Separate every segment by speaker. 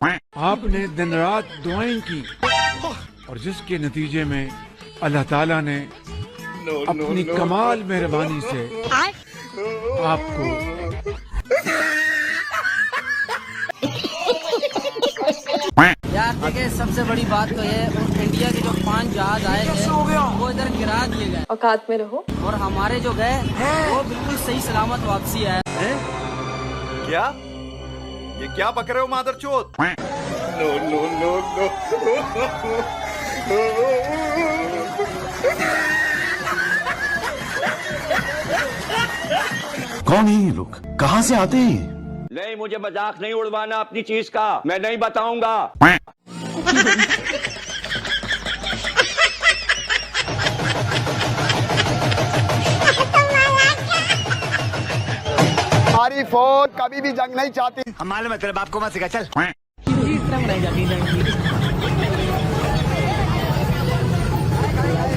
Speaker 1: आपने दिन रात दुआएं की और जिसके नतीजे में अल्लाह ताला ने अपनी कमाल मेहरबानी से आपको
Speaker 2: यार देखिए, सबसे बड़ी बात तो ये इंडिया के जो 5 जहाज आए थे वो इधर गिरा दिए गए।
Speaker 3: औकात में रहो।
Speaker 2: और हमारे जो गए वो बिल्कुल सही सलामत वापसी आए।
Speaker 4: क्या ये क्या बक रहे हो मादरचोद? नो नो नो
Speaker 5: कौन है ये लोग? कहाँ से आते हैं?
Speaker 6: नहीं, मुझे मजाक नहीं उड़वाना अपनी चीज का, मैं नहीं बताऊंगा।
Speaker 4: हमारी फौज कभी भी जंग नहीं चाहती।
Speaker 5: हम मालूम है, तेरे बाप को मत सिखा, चल।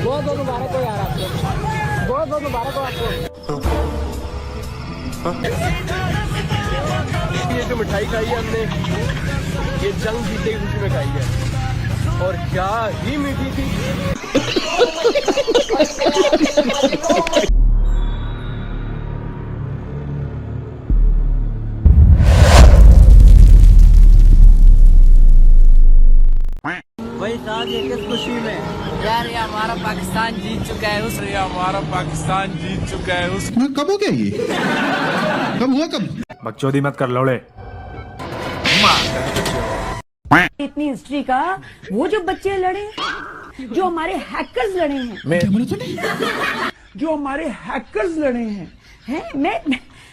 Speaker 2: बहुत मुबारक हो यार आपको, बहुत मुबारक हो आपको।
Speaker 7: ये जो मिठाई खाई है हमने, ये जंग जीते की खुशी में खाई है और क्या ही मीठी थी।
Speaker 2: वही था कि किस खुशी में यार ये हमारा पाकिस्तान जीत चुका है, उस
Speaker 1: हमारा पाकिस्तान जीत चुका है उस
Speaker 8: कब हो गया ये? कब हुआ? कब?
Speaker 7: बकचोदी मत कर लौड़े।
Speaker 3: इतनी हिस्ट्री का वो जो बच्चे लड़े, जो हमारे हैकर्स लड़े हैं, जो हमारे हैकर्स लड़े हैं, मैं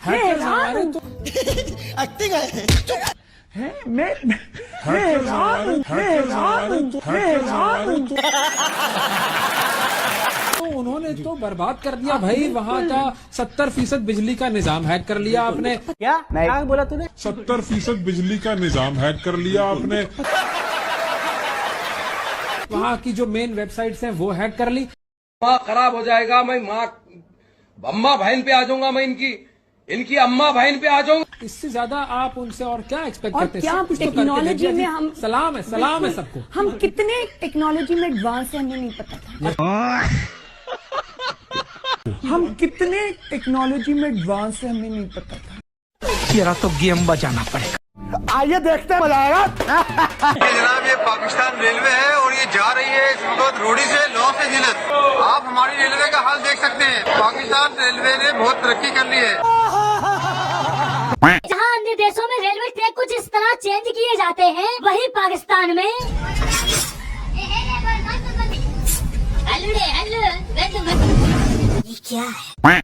Speaker 3: हैरान हूं।
Speaker 5: एक्टिंग है।
Speaker 3: मैं हैरान हूं।
Speaker 9: तो उन्होंने तो बर्बाद कर दिया भाई, वहाँ का 70% बिजली का निजाम हैक कर लिया आपने।
Speaker 2: क्या बोला तूने?
Speaker 1: 70% बिजली का निजाम हैक कर लिया आपने।
Speaker 9: वहाँ की जो मेन वेबसाइट्स हैं वो हैक कर ली।
Speaker 7: माँ खराब हो जाएगा, मैं माँ अम्मा बहन पे आ जाऊंगा, मैं इनकी अम्मा बहन पे आ जाऊंगा।
Speaker 9: इससे ज्यादा आप उनसे और क्या एक्सपेक्ट
Speaker 3: और
Speaker 9: करते हैं?
Speaker 3: क्या
Speaker 9: सब कुछ तो करके
Speaker 3: टेक्नोलॉजी
Speaker 9: दे दिया
Speaker 3: में
Speaker 9: जी।
Speaker 3: हम
Speaker 9: सलाम है सबको।
Speaker 3: हम कितने टेक्नोलॉजी में एडवांस है हमें नहीं पता था। हम कितने टेक्नोलॉजी में एडवांस है हमें नहीं पता था।
Speaker 9: तेरा तो गेम बजाना पड़ेगा।
Speaker 5: आइए देखते हैं, मजा आएगा।
Speaker 4: जनाब, ये पाकिस्तान रेलवे है और ये जा रही है इस वक्त रोडी से लॉस एंजलिस। आप हमारी रेलवे का हाल देख सकते हैं। पाकिस्तान रेलवे ने बहुत तरक्की कर ली है।
Speaker 10: जहाँ अन्य देशों में रेलवे ट्रैक कुछ इस तरह चेंज किए जाते हैं, वही पाकिस्तान में ये क्या है?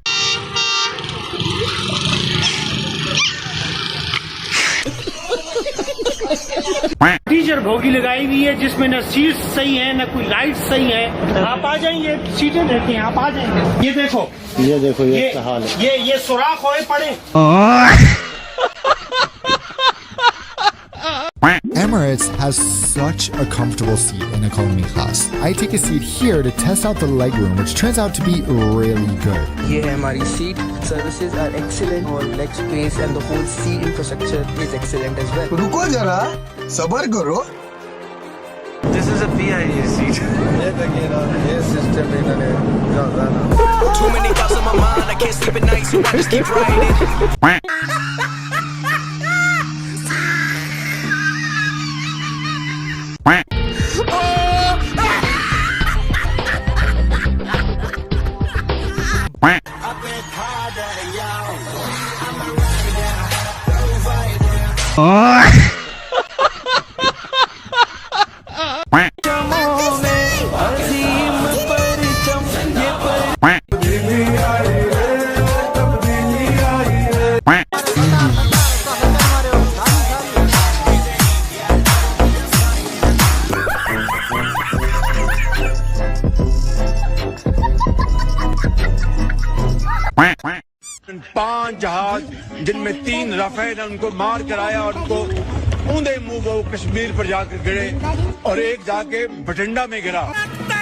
Speaker 6: टीचर भोगी लगाई हुई है जिसमें न सीट सही है न कोई लाइट सही है। आप आ जाइए, सीटें देते हैं, आप आ जाएंगे। ये देखो ये हाल है। ये सुराख होए पड़े।
Speaker 8: Emirates has such a comfortable seat in economy class. I take a seat here to test out the legroom, which turns out to be really good.
Speaker 2: ये है हमारी सीट, सर्विसेज आर एक्सीलेंट और leg space and the whole seat infrastructure is excellent as well.
Speaker 5: रुको जरा, सबर करो।
Speaker 2: This is a VIP seat.
Speaker 7: ये देखिए ना, ये सिस्टम इन्होंने ज्यादा ना।
Speaker 6: Too many thoughts on my mind, I can't sleep at night, so I just keep writing.
Speaker 1: पांच जहाज जिनमें 3 राफेल उनको मार कराया और उनको ऊंधे मुंह वो कश्मीर पर जाकर गिरे और एक जाके बठिंडा में गिरा।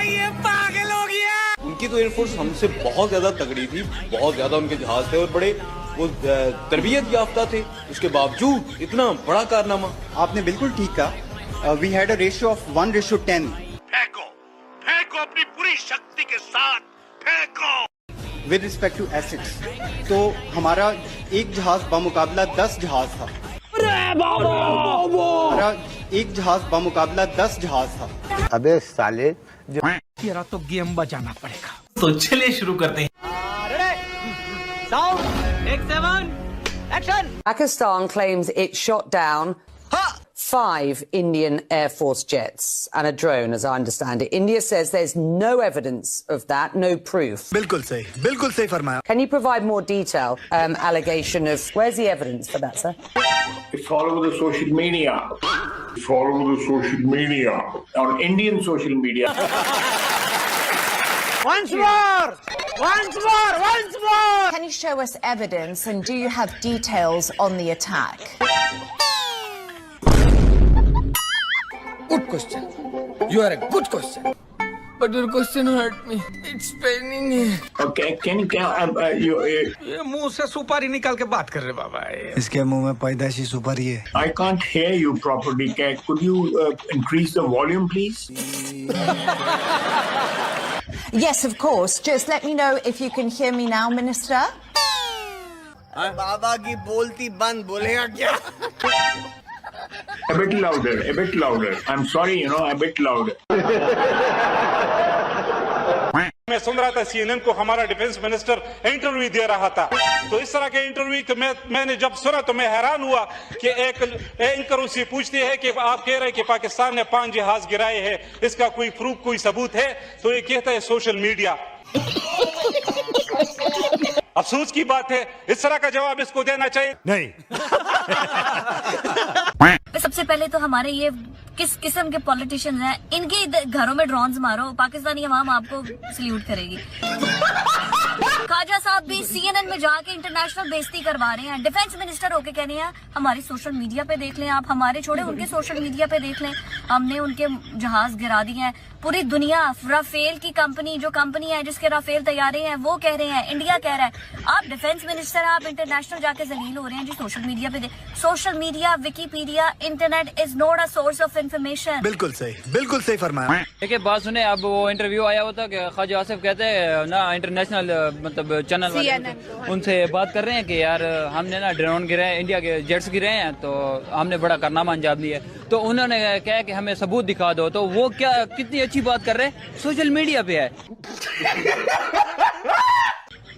Speaker 2: ये पागल हो गया।
Speaker 4: उनकी तो एयरफोर्स हमसे बहुत ज्यादा तगड़ी थी, बहुत ज्यादा उनके जहाज थे और बड़े
Speaker 7: वो तरबियत याफ्ता थे, उसके बावजूद इतना बड़ा कारनामा।
Speaker 5: आपने बिल्कुल ठीक कहा। We had a ratio of 1:10।
Speaker 6: फेंको फेंको अपनी पूरी शक्ति के साथ फेंको।
Speaker 5: विद रिस्पेक्ट टू एसिड्स, तो हमारा एक जहाज बमुकाबला 10 जहाज था। हमारा एक जहाज बमुकाबला 10 जहाज था।
Speaker 11: अबे साले,
Speaker 6: तेरा तो गेम बजाना पड़ेगा। तो चलिए शुरू करते हैं।
Speaker 2: Pakistan claims it shot down 5 Indian Air Force jets and a drone, as I understand it. India says there's no evidence of that, no proof.
Speaker 5: बिल्कुल सही फरमाया।
Speaker 2: Can you provide more detail, allegation of, where's the evidence for that, sir?
Speaker 6: It's all over the social media. It's all over the social media. On Indian social media.
Speaker 3: Once more!
Speaker 10: Can you show us evidence and do you have details on the attack?
Speaker 7: Good question. You are a good question. But your question hurt me. It's paining me.
Speaker 6: Okay, can you
Speaker 7: ये मुंह से सुपारी निकाल के बात कर रहे बाबा।
Speaker 5: इसके मुंह में पैदाशी सुपारी है।
Speaker 6: I can't hear you properly. Could you increase the volume, please?
Speaker 10: Yes, of course. Just let me know if you can hear me now, Minister.
Speaker 5: बाबा की बोलती बंद, बोलेगा क्या?
Speaker 6: A bit louder. I'm sorry, a bit louder.
Speaker 12: मैं सुन रहा था CNN को हमारा डिफेंस मिनिस्टर इंटरव्यू दे रहा था, तो इस तरह के इंटरव्यू मैंने जब सुना तो मैं हैरान हुआ कि एक एंकर उससे पूछती है कि आप कह रहे हैं कि पाकिस्तान ने 5 जहाज गिराए हैं, इसका कोई प्रूफ, कोई सबूत है? तो ये कहता है सोशल मीडिया। अफसोस की बात है, इस तरह का जवाब इसको देना चाहिए नहीं।
Speaker 10: सबसे पहले तो हमारे ये किस किस्म के पॉलिटिशियंस हैं, इनके घरों में ड्रोन्स मारो, पाकिस्तानी अवाम आपको सल्यूट करेगी। खाजा साहब भी CNN में जाके इंटरनेशनल बेइज्जती करवा रहे हैं। डिफेंस मिनिस्टर होके कह रहे हैं हमारी सोशल मीडिया पे देख लें, आप हमारे छोड़े उनके सोशल मीडिया पे देख लें, हमने उनके जहाज गिरा दिए हैं। पूरी दुनिया, राफेल की कंपनी, जो कंपनी है जिसके राफेल तैयारे हैं, वो कह रहे हैं, इंडिया कह रहा है। आप डिफेंस मिनिस्टर, आप इंटरनेशनल जाके जलील हो रहे हैं जी सोशल मीडिया पे। Social media, Wikipedia, internet is not a source of information.
Speaker 5: बिल्कुल सही फरमाया।
Speaker 2: देखिए बात सुने, अब वो इंटरव्यू आया होता कि ख्वाजा आसिफ कहते हैं ना, इंटरनेशनल मतलब चैनल वाले उनसे बात कर रहे हैं कि यार हमने ना ड्रोन गिरे हैं, इंडिया के जेट्स गिरे हैं, तो हमने बड़ा कारनामा अंजाम दिया। तो उन्होंने कहा कि हमें सबूत दिखा दो। तो वो क्या कितनी अच्छी बात कर रहे हैं, सोशल मीडिया पे है।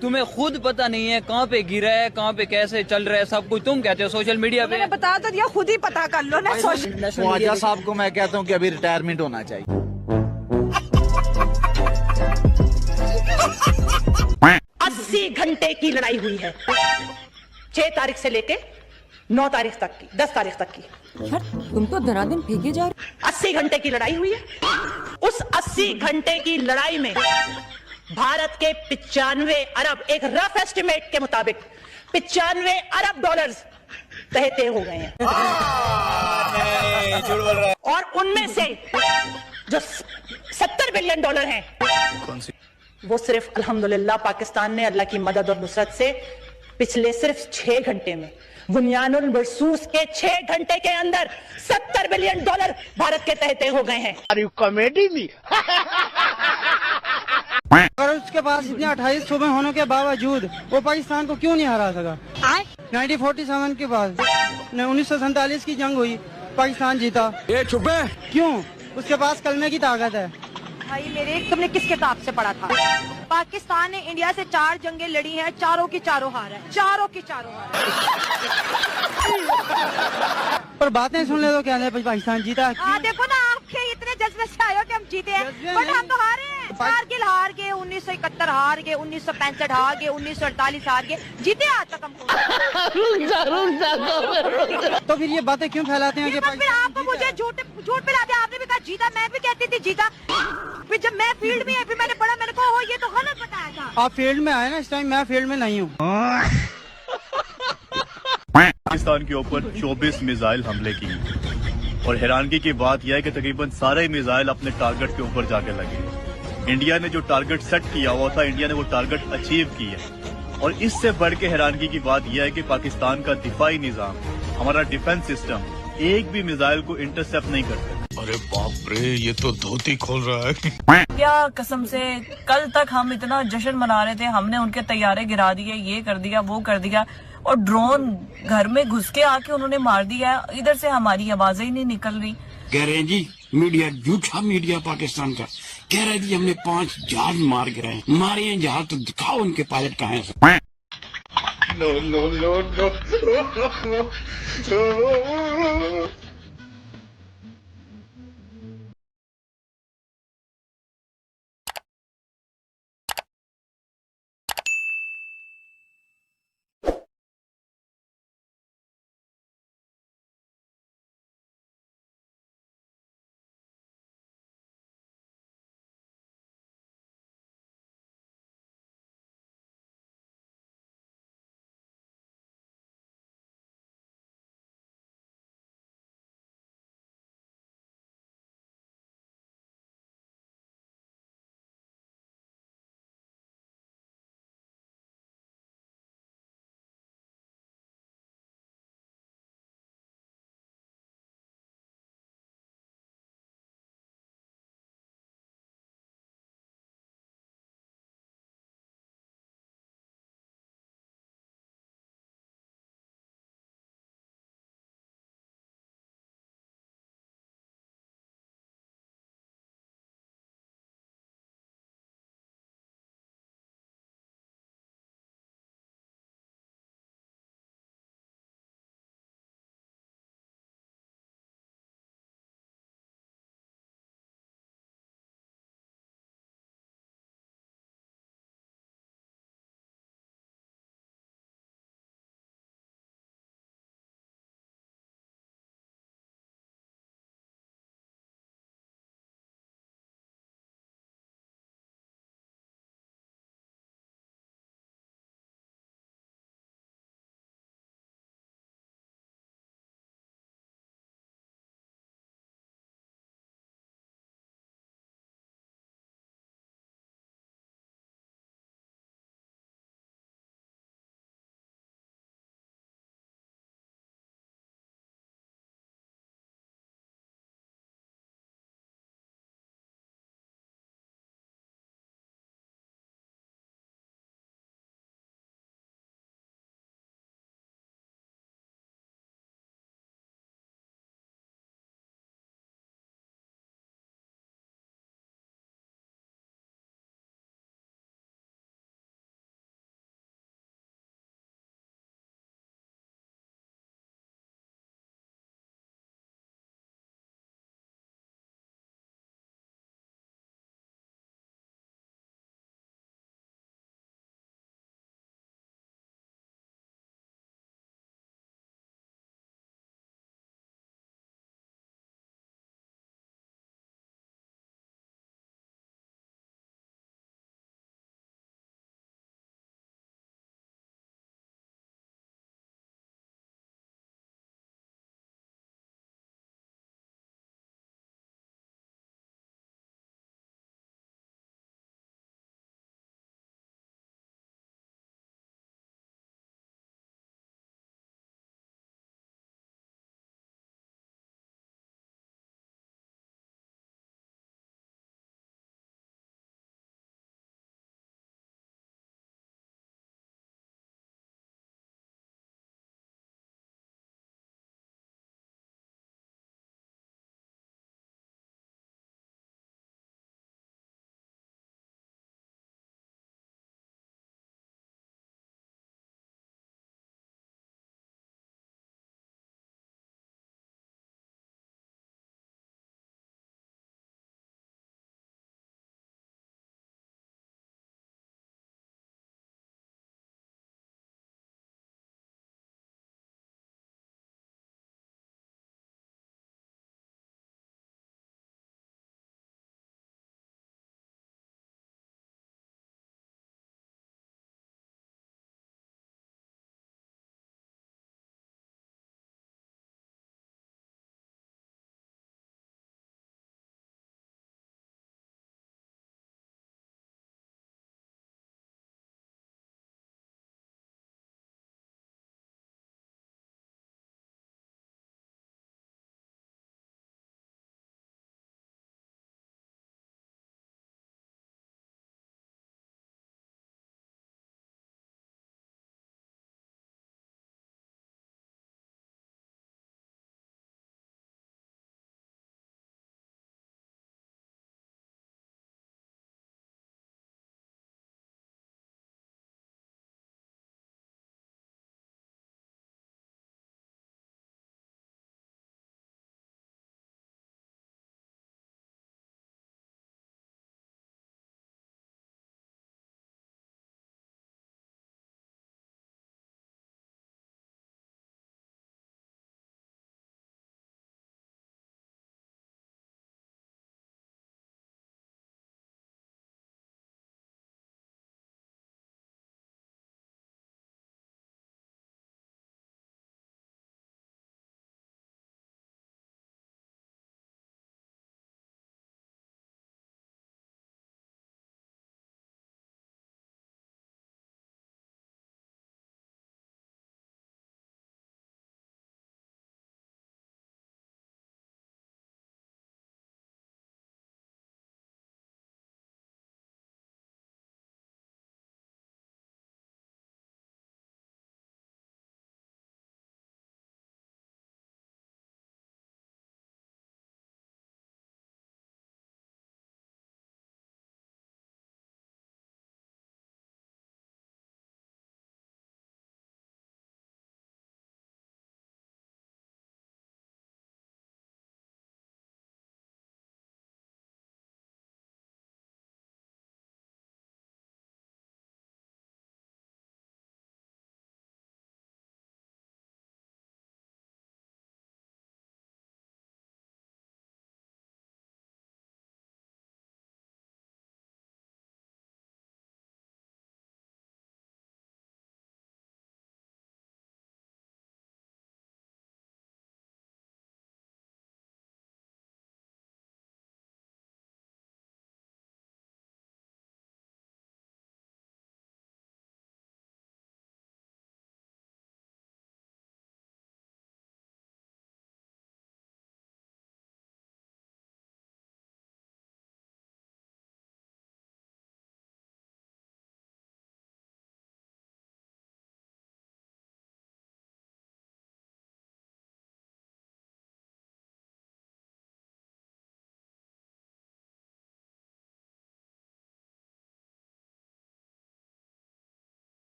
Speaker 2: तुम्हें खुद पता नहीं है कहाँ पे गिरा है, कहाँ पे कैसे चल रहा है, सब कुछ तुम कहते हो सोशल मीडिया पे।
Speaker 3: बता तो दिया, खुद ही पता कर लो ना।
Speaker 11: ख्वाजा साहब को मैं कहता हूँ कि अभी रिटायरमेंट होना चाहिए।
Speaker 3: 80 घंटे की लड़ाई हुई है, 6 तारीख से लेके 9 तारीख तक की, 10 तारीख तक की।
Speaker 2: यार तुम तो धनाधन फेंके जा रहे।
Speaker 3: 80 घंटे की लड़ाई हुई है। उस 80 घंटे की लड़ाई में भारत के 95 अरब, एक रफ एस्टिमेट के मुताबिक 95 अरब डॉलर्स तहते हो गए हैं। और उनमें से जो 70 बिलियन डॉलर हैं, वो सिर्फ अल्हम्दुलिल्लाह पाकिस्तान ने अल्लाह की मदद और नुसरत से पिछले सिर्फ 6 घंटे में, बुनियानुल मरसूस के 6 घंटे के अंदर 70 बिलियन डॉलर भारत के तहते हो गए हैं।
Speaker 11: कॉमेडी में
Speaker 2: अगर उसके पास इतने 28 सूबे होने के बावजूद वो पाकिस्तान को क्यों नहीं हरा सका? 1947 के बाद 1947 की जंग हुई, पाकिस्तान जीता।
Speaker 7: ये चुप है।
Speaker 2: क्यों? उसके पास कलमे की ताकत है।
Speaker 3: भाई मेरे, तुमने किस किताब से पढ़ा था? पाकिस्तान ने इंडिया से 4 जंगें लड़ी हैं, चारों की चारों हार है, चारों की चारों हार है।
Speaker 2: पर बातें सुन ले तो क्या पाकिस्तान जीता।
Speaker 3: देखो ना, आपके इतने जज्बे से आए हो कि हम जीते हैं, बट हम तो हारे हैं। कारगिल हार गए, 1971 हार गए, 1965 हार गए, 1948 हार गए, जीते आज तक हमको।
Speaker 2: तो फिर ये बातें क्यों फैलाते हैं?
Speaker 3: फिर आपको मुझे झूठ पिलाते हैं। आपने भी कहा जीता, मैं भी कहती थी जीता। फिर जब मैं फील्ड में, फिर मैंने पढ़ा, मैंने कहा ये तो गलत बताया था।
Speaker 2: आप फील्ड में आए ना, इस टाइम मैं फील्ड में नहीं हूँ।
Speaker 12: पाकिस्तान के ऊपर 24 मिसाइल हमले की, और हैरानगी की बात यह है कि तकरीबन सारे मिसाइल अपने टारगेट के ऊपर जाके लगे। इंडिया ने जो टारगेट सेट किया हुआ था, इंडिया ने वो टारगेट अचीव किया,
Speaker 13: और इससे बढ़ के हैरानगी की बात यह है कि पाकिस्तान का दिफाई निजाम, हमारा डिफेंस सिस्टम एक भी मिसाइल को इंटरसेप्ट नहीं करता।
Speaker 14: अरे बाप रे, ये तो धोती खोल रहा है।
Speaker 15: क्या कसम से कल तक हम इतना जश्न मना रहे थे, हमने उनके तैयारे गिरा दिए, ये कर दिया वो कर दिया, और ड्रोन घर में घुस के आके उन्होंने मार दिया। इधर से हमारी आवाजें ही नहीं निकल रही।
Speaker 16: कह रहे हैं जी मीडिया झूठा, मीडिया पाकिस्तान का कह रहे हैं जी हमने 5 जहाज मार गिराए। मारे हैं जहाज तो दिखाओ उनके पायलट कहाँ हैं।
Speaker 14: No no no no.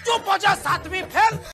Speaker 6: चुप हो जा सातवीं फेल।